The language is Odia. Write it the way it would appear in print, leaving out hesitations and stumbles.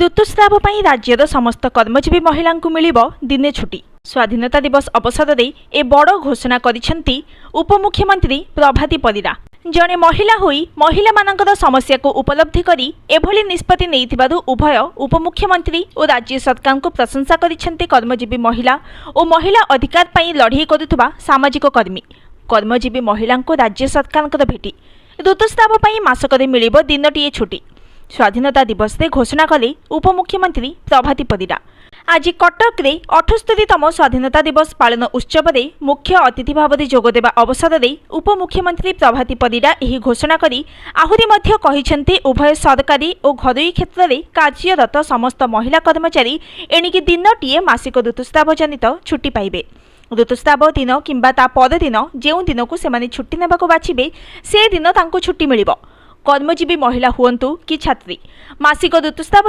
ऋतुस्राव ପାଇଁ ରାଜ୍ୟର ସମସ୍ତ କର୍ମଜୀବୀ ମହିଳାଙ୍କୁ ମିଳିବ ଦିନେ ଛୁଟି। ସ୍ୱାଧୀନତା ଦିବସ ଅବସରରେ ଏ ବଡ଼ ଘୋଷଣା କରିଛନ୍ତି ଉପମୁଖ୍ୟମନ୍ତ୍ରୀ ପ୍ରଭାତୀ ପରିଡ଼ା। ଜଣେ ମହିଳା ହୋଇ ମହିଳାମାନଙ୍କର ସମସ୍ୟାକୁ ଉପଲବ୍ଧି କରି ଏଭଳି ନିଷ୍ପତ୍ତି ନେଇଥିବାରୁ ଉଭୟ ଉପମୁଖ୍ୟମନ୍ତ୍ରୀ ଓ ରାଜ୍ୟ ସରକାରଙ୍କୁ ପ୍ରଶଂସା କରିଛନ୍ତି କର୍ମଜୀବୀ ମହିଳା ଓ ମହିଳା ଅଧିକାର ପାଇଁ ଲଢ଼େଇ କରୁଥିବା ସାମାଜିକ କର୍ମୀ। କର୍ମଜୀବୀ ମହିଳାଙ୍କୁ ରାଜ୍ୟ ସରକାରଙ୍କର ଭେଟି ଋତୁସ୍ରାବ ପାଇଁ ମାସକରେ ମିଳିବ ଦିନଟିଏ ଛୁଟି। ସ୍ୱାଧୀନତା ଦିବସରେ ଘୋଷଣା କଲେ ଉପମୁଖ୍ୟମନ୍ତ୍ରୀ ପ୍ରଭାତୀ ପରିଡ଼ା। ଆଜି କଟକରେ 78ତମ ସ୍ୱାଧୀନତା ଦିବସ ପାଳନ ଉତ୍ସବରେ ମୁଖ୍ୟ ଅତିଥି ଭାବରେ ଯୋଗଦେବା ଅବସରରେ ଉପମୁଖ୍ୟମନ୍ତ୍ରୀ ପ୍ରଭାତୀ ପରିଡ଼ା ଏହି ଘୋଷଣା କରି ଆହୁରି ମଧ୍ୟ କହିଛନ୍ତି ଉଭୟ ସରକାରୀ ଓ ଘରୋଇ କ୍ଷେତ୍ରରେ କାର୍ଯ୍ୟରତ ସମସ୍ତ ମହିଳା କର୍ମଚାରୀ ଏଣିକି ଦିନଟିଏ ମାସିକ ଋତୁସ୍ରାବ ଜନିତ ଛୁଟି ପାଇବେ। ଋତୁସ୍ରାବ ଦିନ କିମ୍ବା ତା ପରଦିନ ଯେଉଁ ଦିନକୁ ସେମାନେ ଛୁଟି ନେବାକୁ ବାଛିବେ ସେ ଦିନ ତାଙ୍କୁ ଛୁଟି ମିଳିବ। କର୍ମଜୀବୀ ମହିଳା ହୁଅନ୍ତୁ କି ଛାତ୍ରୀ, ମାସିକ ଋତୁସ୍ରାବ